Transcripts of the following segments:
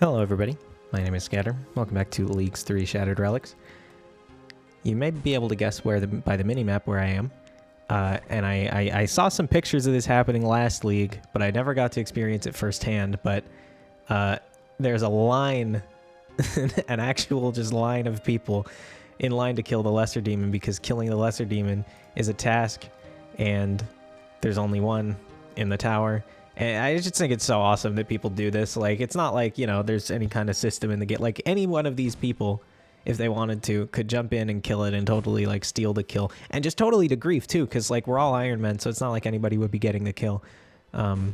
Hello everybody, my name is Scatter. Welcome back to Leagues 3 Shattered Relics. You may be able to guess where by the minimap where I am. And I saw some pictures of this happening last league, but I never got to experience it firsthand. But there's a line, an actual just line of people in line to kill the Lesser Demon, because killing the Lesser Demon is a task, and there's only one in the tower. And I just think it's so awesome that people do this. Like, it's not like, you know, there's any kind of system in the game. Like, any one of these people, if they wanted to, could jump in and kill it and totally, like, steal the kill. And just totally to grief, too, because, like, we're all ironmen, so it's not like anybody would be getting the kill. Other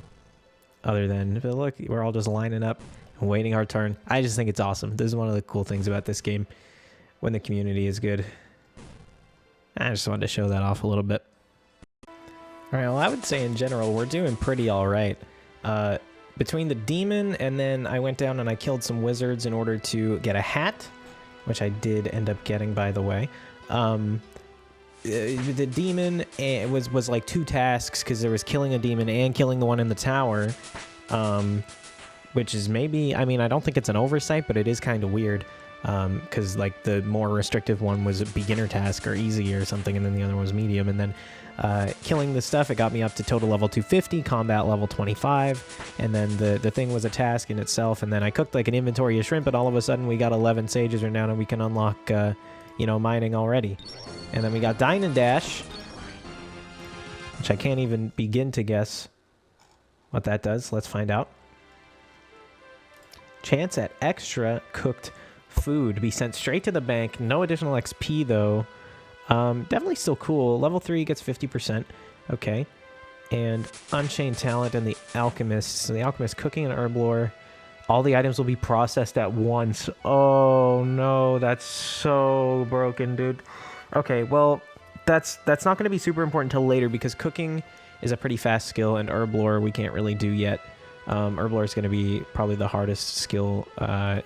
than, look, we're all just lining up and waiting our turn. I just think it's awesome. This is one of the cool things about this game, when the community is good. I just wanted to show that off a little bit. Alright, well, I would say in general, we're doing pretty alright. Between the demon, and then I went down and I killed some wizards in order to get a hat, which I did end up getting, by the way. The demon was like two tasks, because there was killing a demon and killing the one in the tower, which is maybe, I mean, I don't think it's an oversight, but it is kind of weird, because like the more restrictive one was a beginner task or easy or something, and then the other one was medium, and then killing the stuff, it got me up to total level 250, combat level 25, and then the thing was a task in itself, and then I cooked like an inventory of shrimp, and all of a sudden we got 11 sages renowned, and we can unlock, you know, mining already. And then we got Dine and Dash, which I can't even begin to guess what that does. Let's find out. Chance at extra cooked food. Be sent straight to the bank. No additional XP, though. Definitely still cool. Level 3 gets 50%. Okay. And Unchained Talent and the Alchemist. So the Alchemist cooking and herb lore. All the items will be processed at once. Oh no, that's so broken, dude. Okay, well, that's not going to be super important until later, because cooking is a pretty fast skill, and herb lore we can't really do yet. Herb lore is going to be probably the hardest skill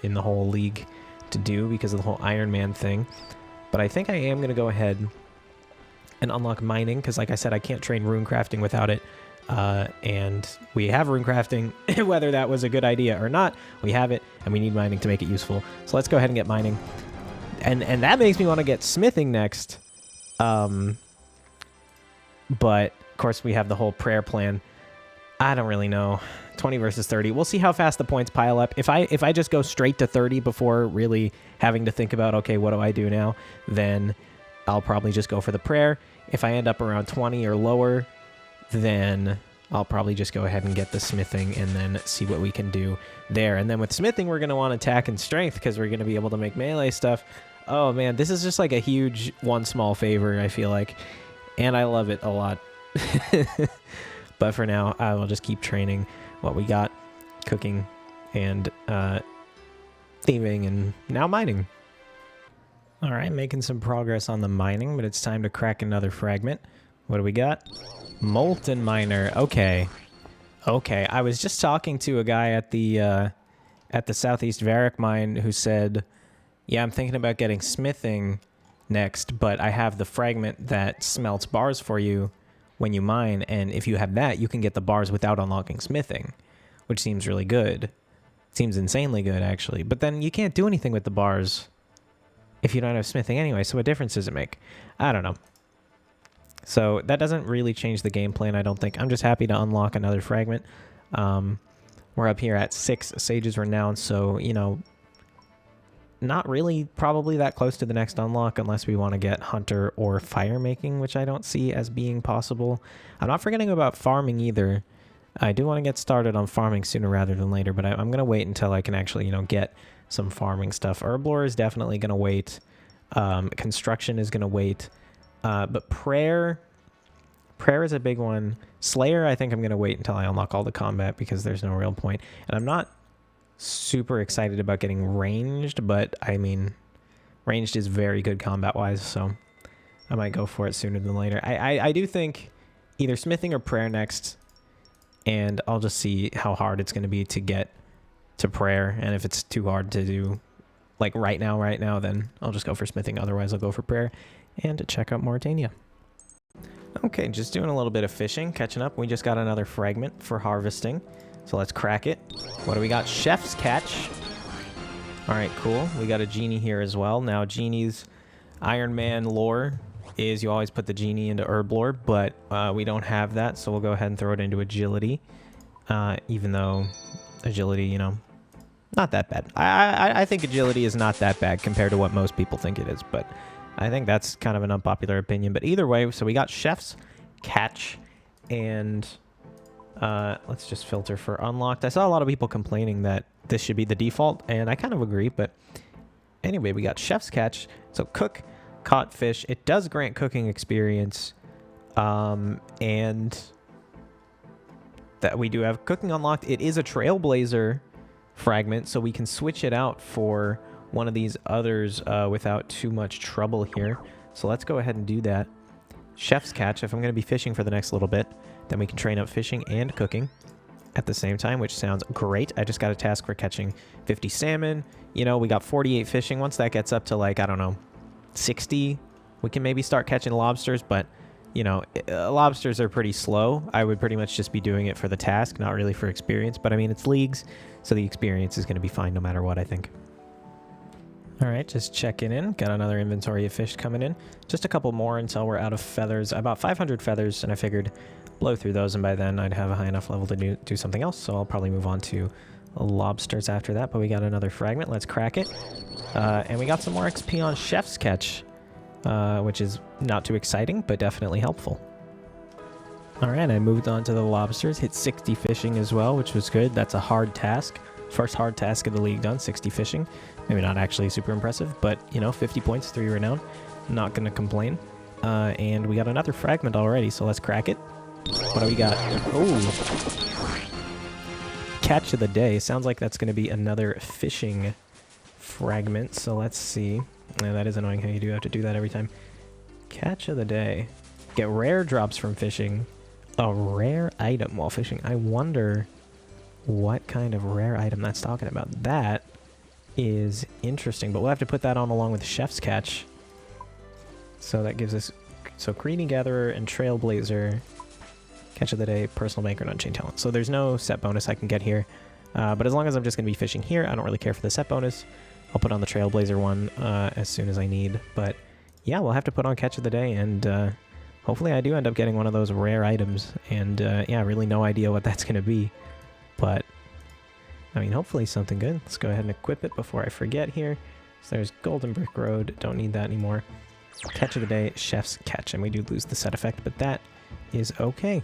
in the whole league to do, because of the whole Iron Man thing. But I think I am going to go ahead and unlock mining, because like I said, I can't train rune crafting without it. And we have rune crafting, whether that was a good idea or not, we have it, and we need mining to make it useful. So let's go ahead and get mining. And that makes me want to get smithing next. But, of course, we have the whole prayer plan. I don't really know. 20 versus 30. We'll see how fast the points pile up. If I just go straight to 30 before really having to think about, okay, what do I do now? Then I'll probably just go for the prayer. If I end up around 20 or lower, then I'll probably just go ahead and get the smithing and then see what we can do there. And then with smithing, we're going to want attack and strength, because we're going to be able to make melee stuff. Oh man, this is just like a huge one small favor, I feel like. And I love it a lot. But for now, I will just keep training what we got. Cooking and thieving, and now mining. Alright, making some progress on the mining, but it's time to crack another fragment. What do we got? Molten Miner. Okay. Okay, I was just talking to a guy at the Southeast Varric mine who said, yeah, I'm thinking about getting smithing next, but I have the fragment that smelts bars for you when you mine, and if you have that, you can get the bars without unlocking smithing, which seems really good. Seems insanely good, actually. But then you can't do anything with the bars if you don't have smithing anyway, so what difference does it make? I don't know. So that doesn't really change the game plan, I don't think. I'm just happy to unlock another fragment. We're up here at 6 Sages Renowned, so, you know, not really probably that close to the next unlock unless we want to get Hunter or Fire Making, which I don't see as being possible. I'm not forgetting about farming either. I do want to get started on farming sooner rather than later, but I'm going to wait until I can actually, you know, get some farming stuff. Herb lore is definitely going to wait. Construction is going to wait. But prayer is a big one. Slayer, I think I'm going to wait until I unlock all the combat, because there's no real point. And I'm not super excited about getting ranged, but I mean, ranged is very good combat-wise, so I might go for it sooner than later. I do think either smithing or prayer next, and I'll just see how hard it's going to be to get to prayer, and if it's too hard to do, like right now, then I'll just go for smithing. Otherwise, I'll go for prayer and check out Mauritania. Okay, just doing a little bit of fishing, catching up. We just got another fragment for harvesting. So let's crack it. What do we got? Chef's Catch. All right, cool. We got a genie here as well. Now, genie's Iron Man lore is you always put the genie into herb lore, but we don't have that, so we'll go ahead and throw it into agility. Even though agility, you know, not that bad. I think agility is not that bad compared to what most people think it is, but I think that's kind of an unpopular opinion. But either way, so we got Chef's Catch, and let's just filter for unlocked. I saw a lot of people complaining that this should be the default, and I kind of agree, but anyway, we got Chef's Catch. So cook caught fish. It does grant cooking experience, and that we do have cooking unlocked. It is a Trailblazer fragment, so we can switch it out for one of these others without too much trouble here. So let's go ahead and do that. Chef's Catch. If I'm going to be fishing for the next little bit, then we can train up fishing and cooking at the same time, which sounds great. I just got a task for catching 50 salmon. You know, we got 48 fishing. Once that gets up to, like, I don't know, 60, we can maybe start catching lobsters, but you know, lobsters are pretty slow. I would pretty much just be doing it for the task, not really for experience, but I mean, it's leagues, so the experience is going to be fine no matter what, I think. All right, just checking in. Got another inventory of fish coming in. Just a couple more until we're out of feathers. I bought 500 feathers, and I figured blow through those, and by then I'd have a high enough level to do something else, so I'll probably move on to lobsters after that, but we got another fragment. Let's crack it. And we got some more XP on Chef's Catch, which is not too exciting, but definitely helpful. All right, I moved on to the lobsters. Hit 60 fishing as well, which was good. That's a hard task. First hard task of the league done, 60 fishing. Maybe not actually super impressive, but, you know, 50 points, 3 renown. Not going to complain. And we got another fragment already, so let's crack it. What do we got? Oh! Catch of the day. Sounds like that's going to be another fishing fragment, so let's see. Yeah, that is annoying how you do have to do that every time. Catch of the day. Get rare drops from fishing. A rare item while fishing. I wonder what kind of rare item that's talking about. That is interesting, but we'll have to put that on along with Chef's Catch. So that gives us... So Creamy Gatherer and Trailblazer. Catch of the day, Personal Banker, and Unchained Talent. So there's no set bonus I can get here. But as long as I'm just going to be fishing here, I don't really care for the set bonus. I'll put on the Trailblazer one as soon as I need. But yeah, we'll have to put on Catch of the Day, and hopefully I do end up getting one of those rare items. And yeah, really no idea what that's going to be. But, I mean, hopefully something good. Let's go ahead and equip it before I forget here. So there's Golden Brick Road. Don't need that anymore. Catch of the Day, Chef's Catch. And we do lose the set effect, but that is okay.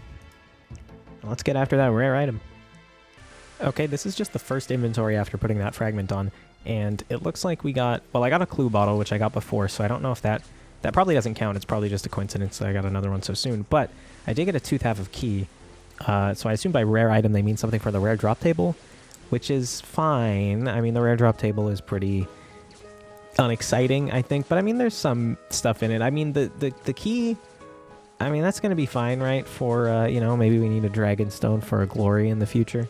Let's get after that rare item. Okay, this is just the first inventory after putting that fragment on. And it looks like we got... Well, I got a clue bottle, which I got before, so I don't know if that... That probably doesn't count. It's probably just a coincidence that I got another one so soon. But I did get a tooth half of key. So I assume by rare item they mean something for the rare drop table, which is fine. I mean, the rare drop table is pretty unexciting, I think. But I mean, there's some stuff in it. I mean, the key... I mean, that's going to be fine, right? For, you know, maybe we need a Dragonstone for a glory in the future.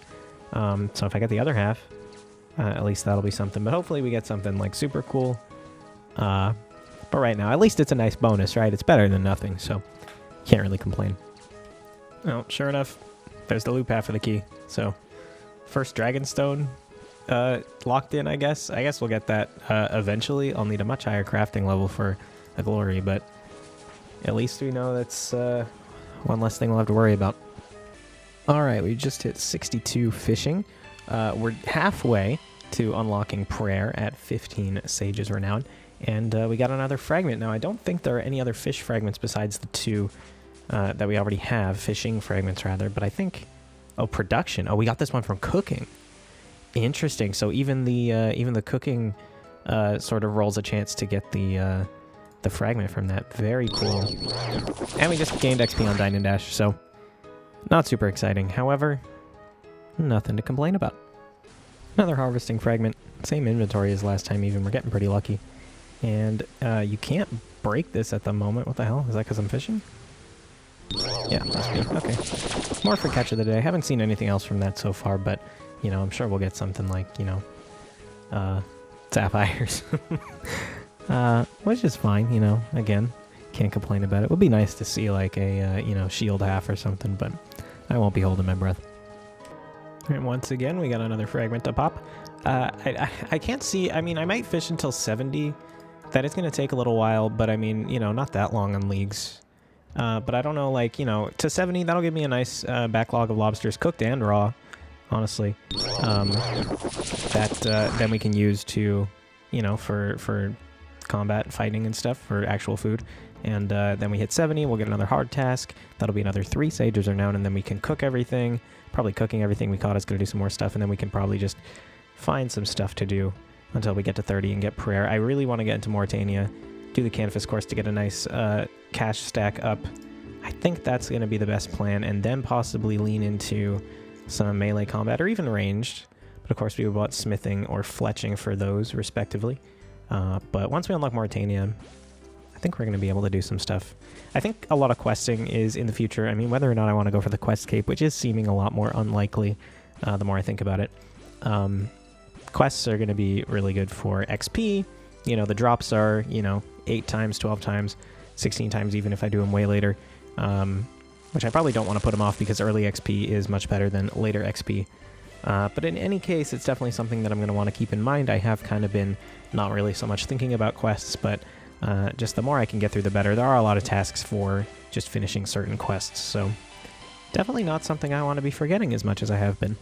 So if I get the other half, at least that'll be something. But hopefully we get something, like, super cool. But right now, at least it's a nice bonus, right? It's better than nothing, so can't really complain. Well, sure enough, there's the loop half of the key. So, first Dragonstone locked in, I guess. I guess we'll get that eventually. I'll need a much higher crafting level for a glory, but at least we know that's one less thing we'll have to worry about. Alright, we just hit 62 fishing. We're halfway to unlocking Prayer at 15 Sages Renown. And we got another fragment. Now, I don't think there are any other fish fragments besides the two that we already have. Fishing fragments, rather. But I think... Oh, production. Oh, we got this one from cooking. Interesting. So even the cooking sort of rolls a chance to get the fragment from that. Very cool. And we just gained XP on Dine and Dash, so not super exciting. However, nothing to complain about. Another harvesting fragment. Same inventory as last time even. We're getting pretty lucky. And you can't break this at the moment. What the hell? Is that because I'm fishing? Yeah, must be. Okay. More for Catch of the Day. I haven't seen anything else from that so far, but, you know, I'm sure we'll get something like, you know, sapphires. Which is fine, you know, again, can't complain about it. It would be nice to see like a, you know, shield half or something, but I won't be holding my breath. And once again, we got another fragment to pop. I can't see. I mean, I might fish until 70. That is going to take a little while, but I mean, you know, not that long on leagues. But I don't know, like, you know, to 70, that'll give me a nice backlog of lobsters, cooked and raw, honestly. That then we can use to, you know, for combat, fighting and stuff, for actual food. And then we hit 70, we'll get another hard task. That'll be another 3 sages are known, and then we can cook everything. Probably cooking everything we caught is going to do some more stuff, and then we can probably just find some stuff to do until we get to 30 and get prayer. I really want to get into Mauritania, do the canvas course to get a nice cash stack up. I think that's going to be the best plan, and then possibly lean into some melee combat or even ranged. But of course we would want smithing or fletching for those respectively. But once we unlock Mauritania, I think we're going to be able to do some stuff. I think a lot of questing is in the future. I mean, whether or not I want to go for the quest cape, which is seeming a lot more unlikely the more I think about it. Quests are going to be really good for XP. You know, the drops are, you know, 8 times, 12 times, 16 times even if I do them way later. Which I probably don't want to put them off because early XP is much better than later XP. But in any case, it's definitely something that I'm going to want to keep in mind. I have kind of been not really so much thinking about quests, but just the more I can get through, the better. There are a lot of tasks for just finishing certain quests, so definitely not something I want to be forgetting as much as I have been.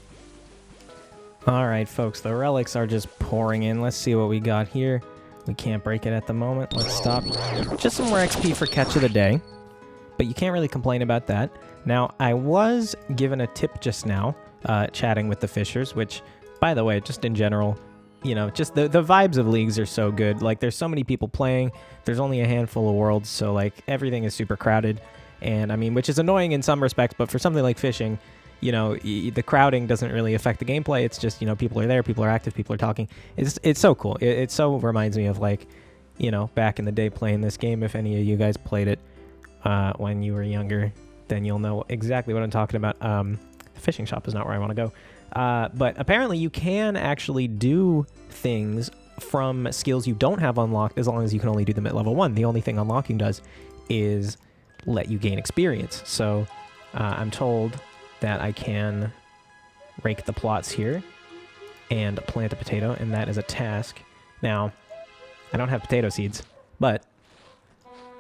Alright, folks, the relics are just pouring in. Let's see what we got here. We can't break it at the moment. Let's stop. Just some more XP for catch of the day, but you can't really complain about that. Now, I was given a tip just now, chatting with the fishers, which, by the way, just in general, you know, just the vibes of leagues are so good. Like, there's so many people playing. There's only a handful of worlds, so, like, everything is super crowded. And, I mean, which is annoying in some respects, but for something like fishing, you know, the crowding doesn't really affect the gameplay. It's just, you know, people are there, people are active, people are talking. It's so cool. It so reminds me of, like, you know, back in the day playing this game. If any of you guys played it when you were younger, then you'll know exactly what I'm talking about. The fishing shop is not where I want to go. But apparently you can actually do things from skills you don't have unlocked as long as you can only do them at level 1. The only thing unlocking does is let you gain experience. So I'm told that I can rake the plots here and plant a potato, and that is a task. Now, I don't have potato seeds, but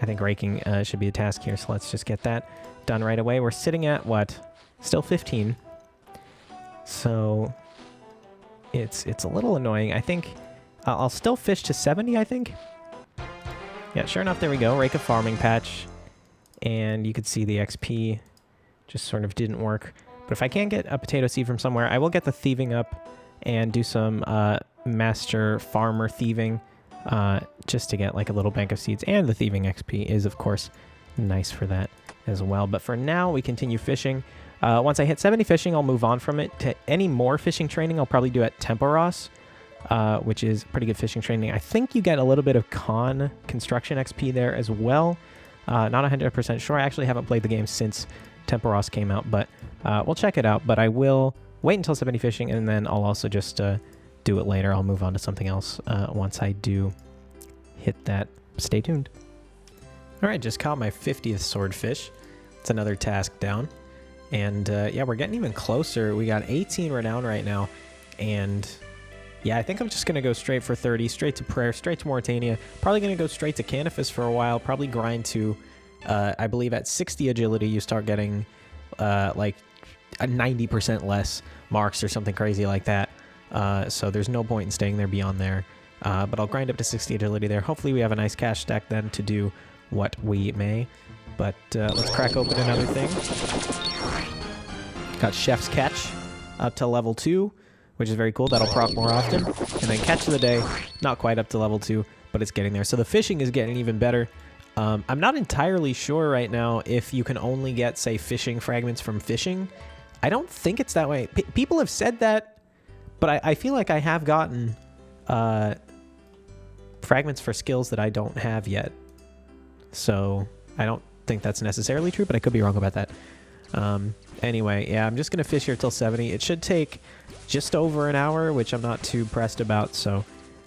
I think raking should be a task here, so let's just get that done right away. We're sitting at, what? Still 15. So it's a little annoying. I think I'll still fish to 70, I think. Yeah, sure enough, there we go. Rake a farming patch. And you could see the XP just sort of didn't work. But if I can't get a potato seed from somewhere, I will get the thieving up and do some master farmer thieving just to get like a little bank of seeds. And the thieving XP is, of course, nice for that as well. But for now, we continue fishing. Once I hit 70 fishing, I'll move on from it to any more fishing training. I'll probably do at Temporos, which is pretty good fishing training. I think you get a little bit of construction XP there as well. Not 100% sure. I actually haven't played the game since Temporos came out, but we'll check it out. But I will wait until 70 fishing, and then I'll also just do it later. I'll move on to something else once I do hit that. Stay tuned. All right, just caught my 50th swordfish. It's another task down. And yeah, we're getting even closer. We got 18 renown right now. And yeah, I think I'm just going to go straight for 30, straight to prayer, straight to Mauritania. Probably going to go straight to Canifis for a while. Probably grind to, I believe at 60 agility, you start getting like a 90% less marks or something crazy like that. So there's no point in staying there beyond there. But I'll grind up to 60 agility there. Hopefully we have a nice cash stack then to do what we may. But let's crack open another thing. Got Chef's Catch up to level 2, which is very cool. That'll proc more often. And then Catch of the Day, not quite up to level 2, but it's getting there. So the fishing is getting even better. I'm not entirely sure right now if you can only get, say, fishing fragments from fishing. I don't think it's that way. People have said that, but I feel like I have gotten fragments for skills that I don't have yet. So I don't think that's necessarily true, but I could be wrong about that. Anyway, yeah, I'm just going to fish here till 70. It should take just over an hour, which I'm not too pressed about. So,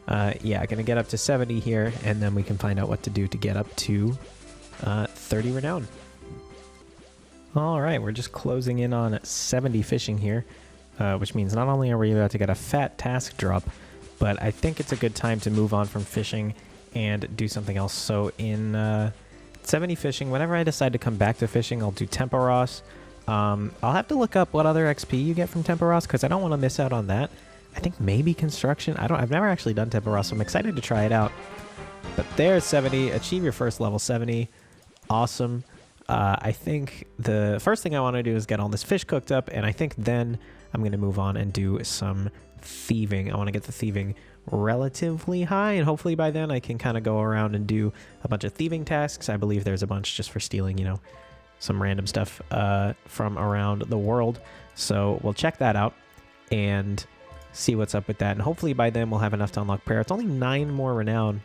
yeah, I'm going to get up to 70 here, and then we can find out what to do to get up to 30 renown. All right, we're just closing in on 70 fishing here. which means not only are we about to get a fat task drop, but I think it's a good time to move on from fishing and do something else. So in 70 fishing, whenever I decide to come back to fishing, I'll do Temporos. I'll have to look up what other XP you get from Temporos, because I don't want to miss out on that. I think maybe construction. I've never actually done Temporos, so I'm excited to try it out. But there's 70. Achieve your first level 70. Awesome. I think the first thing I want to do is get all this fish cooked up, and I think then I'm going to move on and do some thieving. I want to get the thieving relatively high, and hopefully by then I can kind of go around and do a bunch of thieving tasks. I believe there's a bunch just for stealing, you know, some random stuff from around the world. So we'll check that out and see what's up with that. And hopefully by then we'll have enough to unlock prayer. It's only 9 more renown.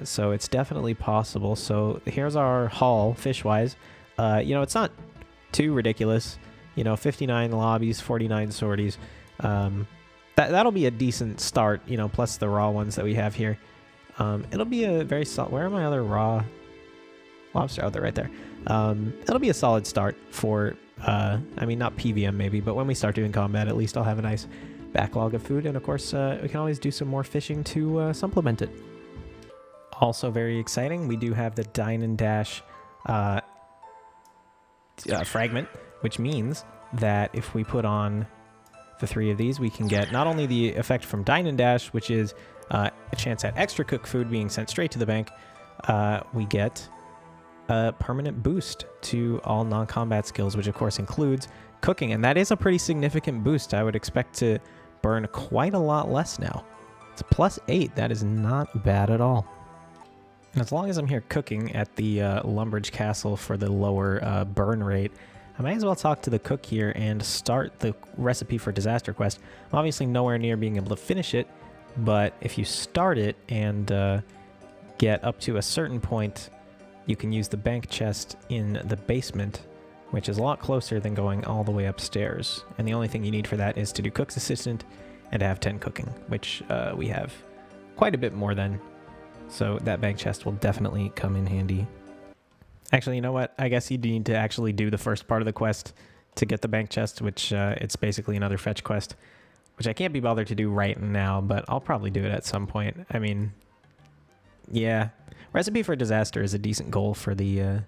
So it's definitely possible. So here's our haul, fish-wise. You know, it's not too ridiculous. You know, 59 lobbies, 49 sorties. That'll be a decent start, you know, plus the raw ones that we have here. It'll be a very solid... Where are my other raw lobster? Oh, they're right there. It'll be a solid start for, I mean, not PVM maybe, but when we start doing combat, at least I'll have a nice backlog of food. And of course, we can always do some more fishing to supplement it. Also very exciting, we do have the Dine and Dash fragment, which means that if we put on the 3 of these, we can get not only the effect from Dine and Dash, which is a chance at extra cooked food being sent straight to the bank, we get a permanent boost to all non-combat skills, which of course includes cooking, and that is a pretty significant boost. I would expect to burn quite a lot less now. It's +8, that is not bad at all. As long as I'm here cooking at the Lumbridge Castle for the lower burn rate, I might as well talk to the cook here and start the recipe for Disaster Quest. I'm obviously nowhere near being able to finish it, but if you start it and get up to a certain point, you can use the bank chest in the basement, which is a lot closer than going all the way upstairs. And the only thing you need for that is to do Cook's Assistant and to have 10 cooking, which we have quite a bit more than. So that bank chest will definitely come in handy. Actually, you know what? I guess you need to actually do the first part of the quest to get the bank chest, which it's basically another fetch quest, which I can't be bothered to do right now, but I'll probably do it at some point. I mean, yeah. Recipe for Disaster is a decent goal for the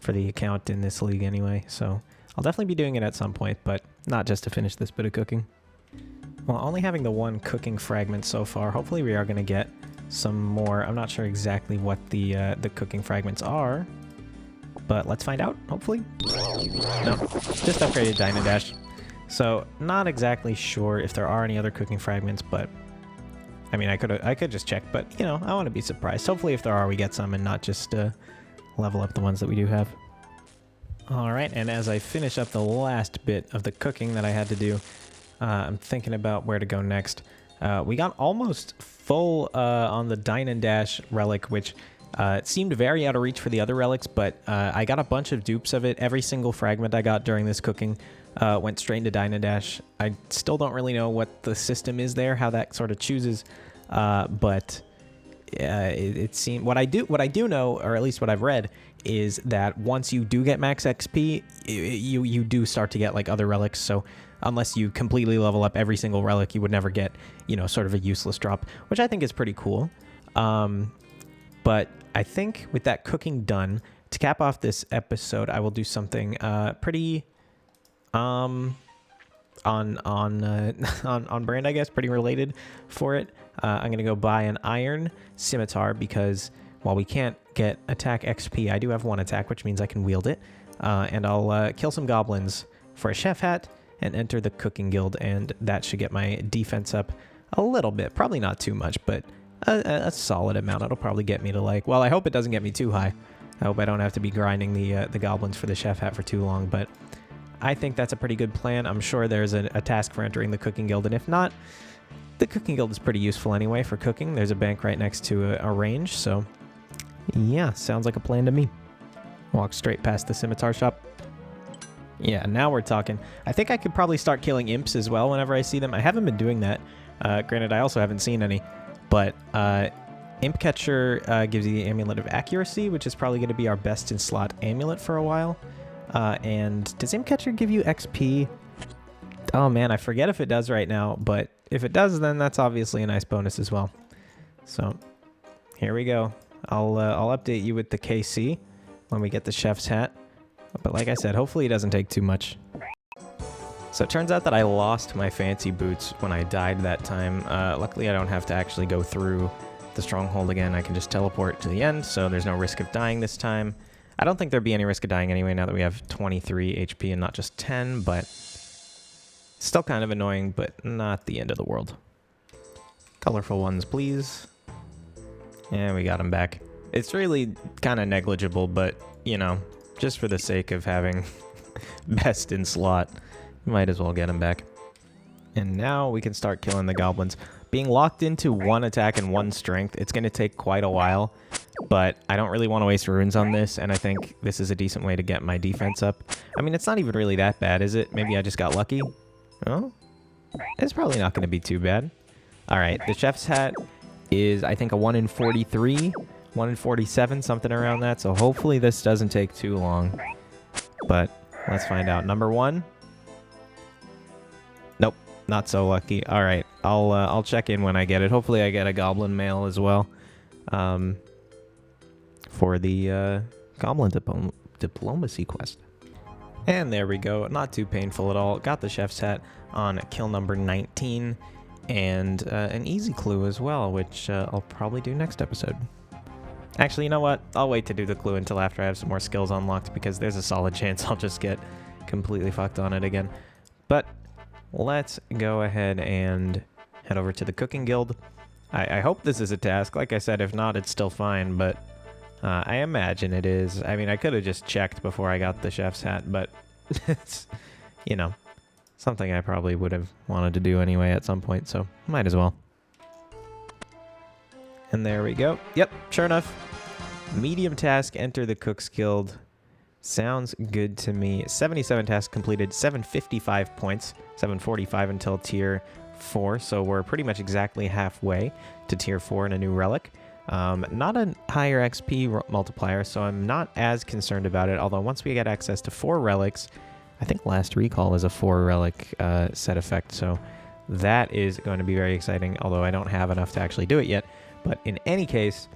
account in this league anyway, so I'll definitely be doing it at some point, but not just to finish this bit of cooking. Well, only having the 1 cooking fragment so far, hopefully we are going to get some more. I'm not sure exactly what the cooking fragments are, but let's find out, hopefully. No, just upgraded Dine and Dash. So not exactly sure if there are any other cooking fragments, but I mean, I could just check, but you know, I want to be surprised. Hopefully if there are, we get some and not just level up the ones that we do have. All right, and as I finish up the last bit of the cooking that I had to do, I'm thinking about where to go next. We got almost full on the Dine and Dash relic, which it seemed very out of reach for the other relics, but I got a bunch of dupes of it. Every single fragment I got during this cooking went straight into Dine and Dash. I still don't really know what the system is there, how that sort of chooses, but it seemed what I do know, or at least what I've read, is that once you do get max XP, you do start to get like other relics. So unless you completely level up every single relic, you would never get, you know, sort of a useless drop, which I think is pretty cool. But I think with that cooking done, to cap off this episode, I will do something pretty on brand, I guess, pretty related for it. I'm gonna go buy an iron scimitar because while we can't get attack XP, I do have 1 attack, which means I can wield it. And I'll kill some goblins for a chef hat and enter the cooking guild, and that should get my defense up a little bit. Probably not too much, but a solid amount. It'll probably get me to like, well, I hope it doesn't get me too high. I hope I don't have to be grinding the goblins for the chef hat for too long, but I think that's a pretty good plan. I'm sure there's a task for entering the cooking guild, and if not, the cooking guild is pretty useful anyway for cooking. There's a bank right next to a range, so yeah, sounds like a plan to me. Walk straight past the scimitar shop. Yeah, now we're talking. I think I could probably start killing imps as well whenever I see them. I haven't been doing that. Granted, I also haven't seen any, but Imp Catcher gives you the Amulet of Accuracy, which is probably going to be our best in slot amulet for a while. And does Imp Catcher give you XP? Oh man, I forget if it does right now, but if it does, then that's obviously a nice bonus as well. So here we go. I'll update you with the KC when we get the chef's hat. But like I said, hopefully it doesn't take too much. So it turns out that I lost my fancy boots when I died that time. Luckily, I don't have to actually go through the stronghold again. I can just teleport to the end, so there's no risk of dying this time. I don't think there'd be any risk of dying anyway now that we have 23 HP and not just 10, but still kind of annoying, but not the end of the world. Colorful ones, please. And we got him back. It's really kind of negligible, but, you know, just for the sake of having best in slot, might as well get him back. And now we can start killing the goblins. Being locked into 1 attack and 1 strength, it's going to take quite a while, but I don't really want to waste runes on this, and I think this is a decent way to get my defense up. I mean, it's not even really that bad, is it? Maybe I just got lucky? Oh, it's probably not going to be too bad. All right, the chef's hat is, I think, a 1 in 43, 1 in 47, something around that, so hopefully this doesn't take too long. But let's find out. Number 1. Nope, not so lucky. All right, I'll check in when I get it. Hopefully I get a goblin mail as well for the goblin diplomacy quest. And there we go. Not too painful at all. Got the chef's hat on kill number 19 and an easy clue as well, which I'll probably do next episode. Actually, you know what? I'll wait to do the clue until after I have some more skills unlocked, because there's a solid chance I'll just get completely fucked on it again. But let's go ahead and head over to the cooking guild. I hope this is a task. Like I said, if not, it's still fine, but I imagine it is. I mean, I could have just checked before I got the chef's hat, but it's, you know, something I probably would have wanted to do anyway at some point, so might as well. And there we go. Yep, sure enough. Medium task, enter the Cook's Guild. Sounds good to me. 77 tasks completed, 755 points, 745 until tier 4. So we're pretty much exactly halfway to tier 4 in a new relic. Not a higher XP multiplier, so I'm not as concerned about it. Although once we get access to 4 relics, I think Last Recall is a 4 relic set effect. So that is going to be very exciting, although I don't have enough to actually do it yet. But in any case,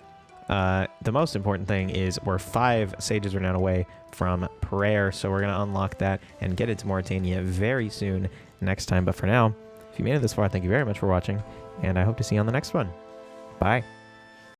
the most important thing is we're 5 Sages Renown away from prayer, so we're going to unlock that and get into Mauritania very soon next time. But for now, if you made it this far, thank you very much for watching, and I hope to see you on the next one. Bye.